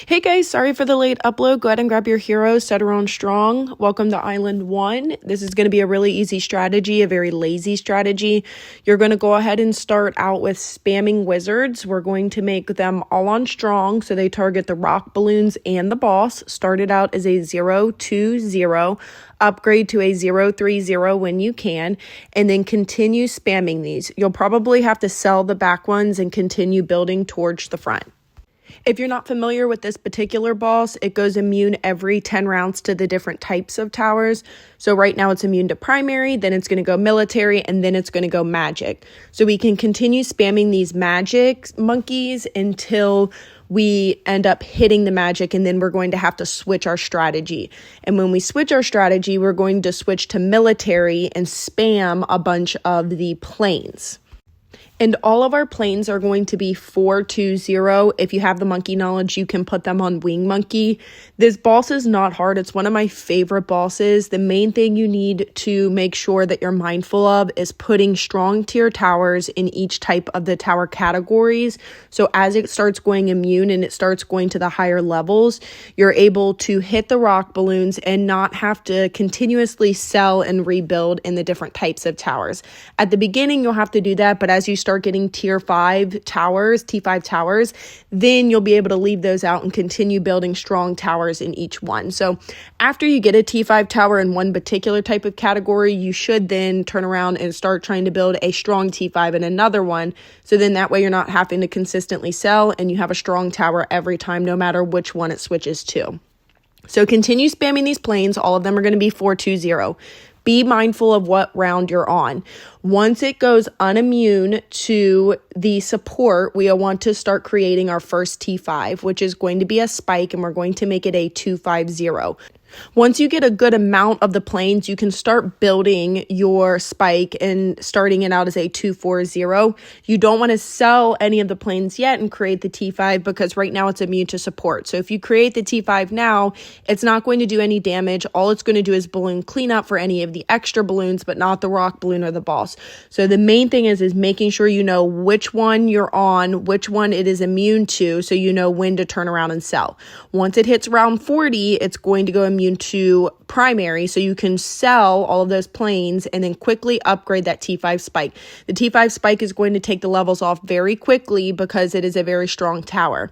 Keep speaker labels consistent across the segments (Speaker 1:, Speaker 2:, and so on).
Speaker 1: Hey guys, sorry for the late upload. Go ahead and grab your heroes, set her on strong. Welcome to Island 1. This is going to be a really easy strategy, a very lazy strategy. You're going to go ahead and start out with spamming wizards. We're going to make them all on strong so they target the rock balloons and the boss. Start it out as a 0-2-0. Upgrade to a 0-3-0 when you can, and then continue spamming these. You'll probably have to sell the back ones and continue building towards the front. If you're not familiar with this particular boss, it goes immune every 10 rounds to the different types of towers. So right now it's immune to primary, then it's going to go military, and then it's going to go magic. So we can continue spamming these magic monkeys until we end up hitting the magic, and then we're going to have to switch our strategy. And when we switch our strategy, we're going to switch to military and spam a bunch of the planes. And all of our planes are going to be 4-2-0. If you have the monkey knowledge, you can put them on Wing Monkey. This boss is not hard. It's one of my favorite bosses. The main thing you need to make sure that you're mindful of is putting strong tier towers in each type of the tower categories. So as it starts going immune and it starts going to the higher levels, you're able to hit the rock balloons and not have to continuously sell and rebuild in the different types of towers. At the beginning, you'll have to do that, but as you start getting tier 5 towers, T5 towers, then you'll be able to leave those out and continue building strong towers in each one. So after you get a T5 tower in one particular type of category, you should then turn around and start trying to build a strong T5 in another one. So then that way you're not having to consistently sell and you have a strong tower every time, no matter which one it switches to. So continue spamming these planes. All of them are going to be 4-2-0. Be mindful of what round you're on. Once it goes unimmune to the support, we'll want to start creating our first T5, which is going to be a spike, and we're going to make it a 2-5-0. Once you get a good amount of the planes, you can start building your spike and starting it out as a 2-4-0. You don't want to sell any of the planes yet and create the T5 because right now it's immune to support. So if you create the T5 now, it's not going to do any damage. All it's going to do is balloon cleanup for any of the extra balloons, but not the rock balloon or the boss. So the main thing is making sure you know which one you're on, which one it is immune to, so you know when to turn around and sell. Once it hits round 40, it's going to go immune to primary, so you can sell all of those planes and then quickly upgrade that T5 spike. The T5 spike is going to take the levels off very quickly because it is a very strong tower.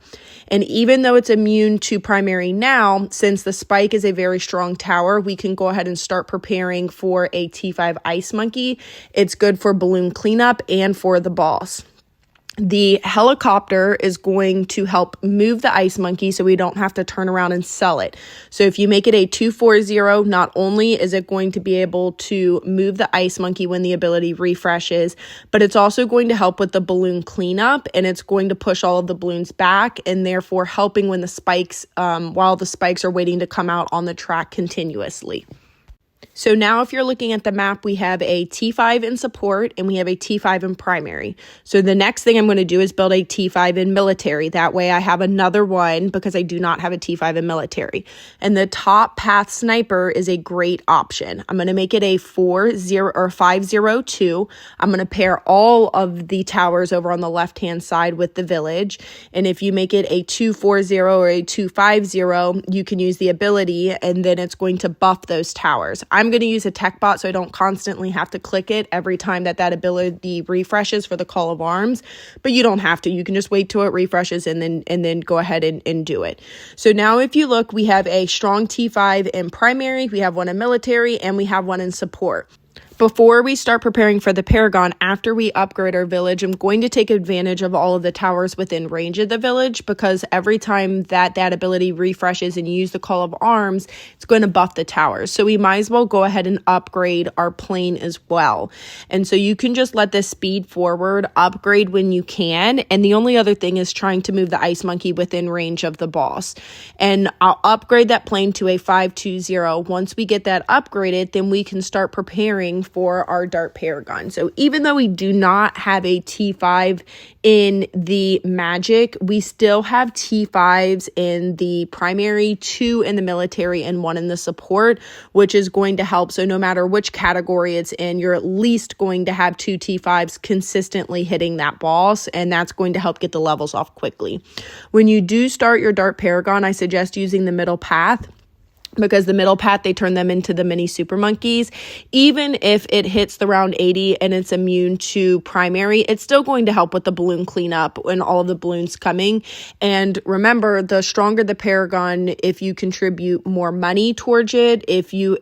Speaker 1: And even though it's immune to primary now, since the spike is a very strong tower, we can go ahead and start preparing for a T5 ice monkey. It's good for balloon cleanup and for the boss. The helicopter is going to help move the ice monkey so we don't have to turn around and sell it. So if you make it a 2-4-0, not only is it going to be able to move the ice monkey when the ability refreshes, but it's also going to help with the balloon cleanup, and it's going to push all of the balloons back and therefore helping when the spikes, while the spikes are waiting to come out on the track continuously. So now if you're looking at the map, we have a T5 in support and we have a T5 in primary. So the next thing I'm going to do is build a T5 in military. That way I have another one because I do not have a T5 in military. And the top path sniper is a great option. I'm going to make it a 4-0 or 5-0-2. I'm going to pair all of the towers over on the left-hand side with the village. And if you make it a 2-4-0 or a 2-5-0, you can use the ability and then it's going to buff those towers. I'm going to use a tech bot so I don't constantly have to click it every time that ability refreshes for the call of arms, but you don't have to. You can just wait till it refreshes and then go ahead and do it. So now if you look, we have a strong T5 in primary, we have one in military, and we have one in support. Before we start preparing for the Paragon, after we upgrade our village, I'm going to take advantage of all of the towers within range of the village because every time that ability refreshes and you use the Call of Arms, it's going to buff the towers. So we might as well go ahead and upgrade our plane as well. And so you can just let this speed forward, upgrade when you can. And the only other thing is trying to move the Ice Monkey within range of the boss. And I'll upgrade that plane to a 5-2-0. Once we get that upgraded, then we can start preparing for our Dart Paragon. So even though we do not have a T5 in the Magic, we still have T5s in the primary, 2 in the military, and 1 in the support, which is going to help. So no matter which category it's in, you're at least going to have 2 T5s consistently hitting that boss, and that's going to help get the levels off quickly. When you do start your Dart Paragon, I suggest using the middle path, because the middle path, they turn them into the mini super monkeys. Even if it hits the round 80 and it's immune to primary, it's still going to help with the balloon cleanup and all of the balloons coming. And remember, the stronger the Paragon, if you contribute more money towards it,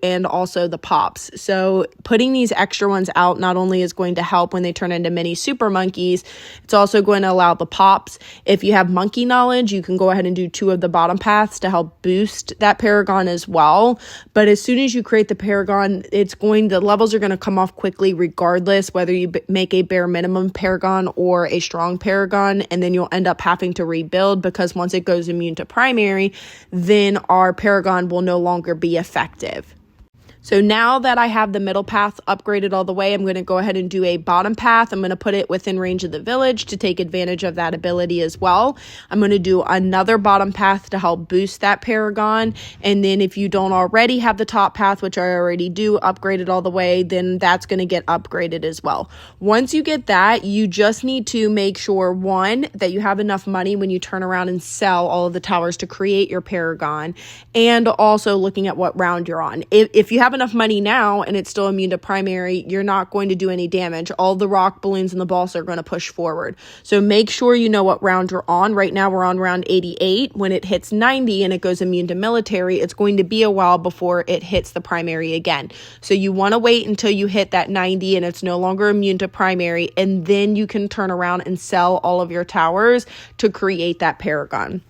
Speaker 1: and also the pops. So putting these extra ones out not only is going to help when they turn into mini super monkeys, it's also going to allow the pops. If you have monkey knowledge, you can go ahead and do 2 of the bottom paths to help boost that Paragon as well. But as soon as you create the Paragon, the levels are going to come off quickly regardless whether you make a bare minimum Paragon or a strong Paragon, and then you'll end up having to rebuild, because once it goes immune to primary, then our Paragon will no longer be effective. So now that I have the middle path upgraded all the way, I'm going to go ahead and do a bottom path. I'm going to put it within range of the village to take advantage of that ability as well. I'm going to do another bottom path to help boost that Paragon. And then if you don't already have the top path, which I already do, upgraded all the way, then that's going to get upgraded as well. Once you get that, you just need to make sure, 1, that you have enough money when you turn around and sell all of the towers to create your Paragon, and also looking at what round you're on. If you have enough money now and it's still immune to primary, you're not going to do any damage. All the rock balloons and the balls are going to push forward. So make sure you know what round you're on. Right now we're on round 88. When it hits 90 and it goes immune to military, it's going to be a while before it hits the primary again. So you want to wait until you hit that 90 and it's no longer immune to primary, and then you can turn around and sell all of your towers to create that Paragon.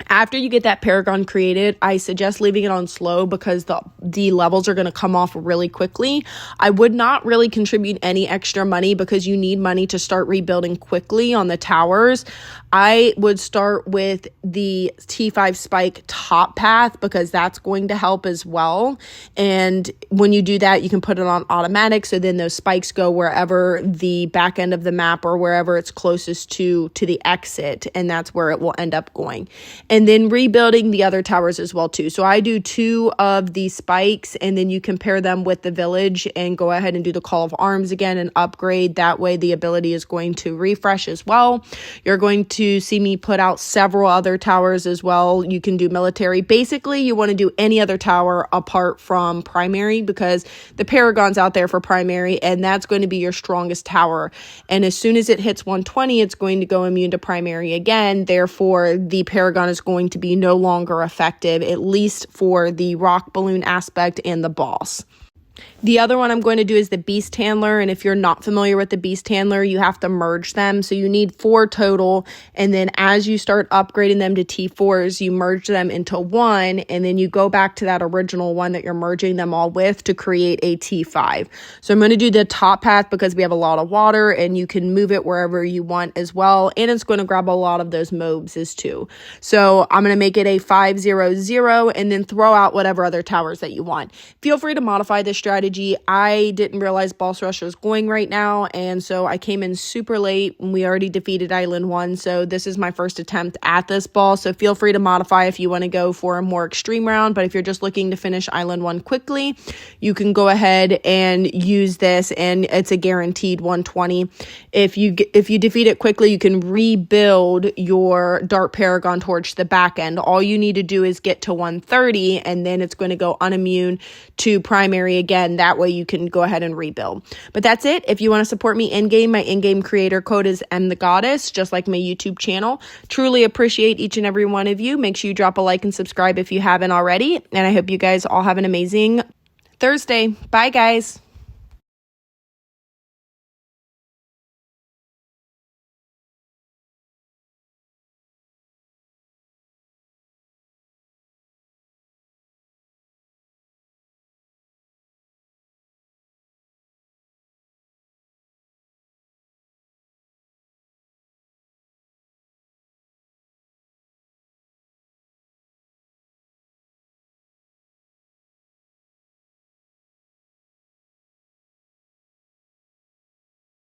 Speaker 1: After you get that Paragon created, I suggest leaving it on slow, because the levels are going to come off really quickly. I would not really contribute any extra money, because you need money to start rebuilding quickly on the towers. I would start with the T5 spike top path, because that's going to help as well. And when you do that, you can put it on automatic, so then those spikes go wherever the back end of the map or wherever it's closest to the exit, and that's where it will end up going. And then rebuilding the other towers as well too. So I do 2 of the spikes, and then you compare them with the village and go ahead and do the call of arms again and upgrade. That way the ability is going to refresh as well. You're going to see me put out several other towers as well. You can do military. Basically, you want to do any other tower apart from primary, because the Paragon's out there for primary, and that's going to be your strongest tower. And as soon as it hits 120, it's going to go immune to primary again. Therefore, the Paragon is going to be no longer effective, at least for the rock balloon aspect and the boss. The other one I'm going to do is the Beast Handler, and if you're not familiar with the Beast Handler, you have to merge them. So you need 4 total, and then as you start upgrading them to T4s, you merge them into 1, and then you go back to that original one that you're merging them all with to create a T5. So I'm going to do the top path because we have a lot of water, and you can move it wherever you want as well, and it's going to grab a lot of those mobs as too. So I'm going to make it a 5-0-0, and then throw out whatever other towers that you want. Feel free to modify this strategy. I didn't realize Boss Rush was going right now, and so I came in super late, and we already defeated Island 1, so this is my first attempt at this boss. So feel free to modify if you want to go for a more extreme round, but if you're just looking to finish Island 1 quickly, you can go ahead and use this, and it's a guaranteed 120. If you defeat it quickly, you can rebuild your Dart Paragon towards the back end. All you need to do is get to 130, and then it's going to go unimmune to primary again. That way you can go ahead and rebuild. But that's it. If you want to support me in-game, my in-game creator code is mthegoddess, just like my YouTube channel. Truly appreciate each and every one of you. Make sure you drop a like and subscribe if you haven't already. And I hope you guys all have an amazing Thursday. Bye, guys.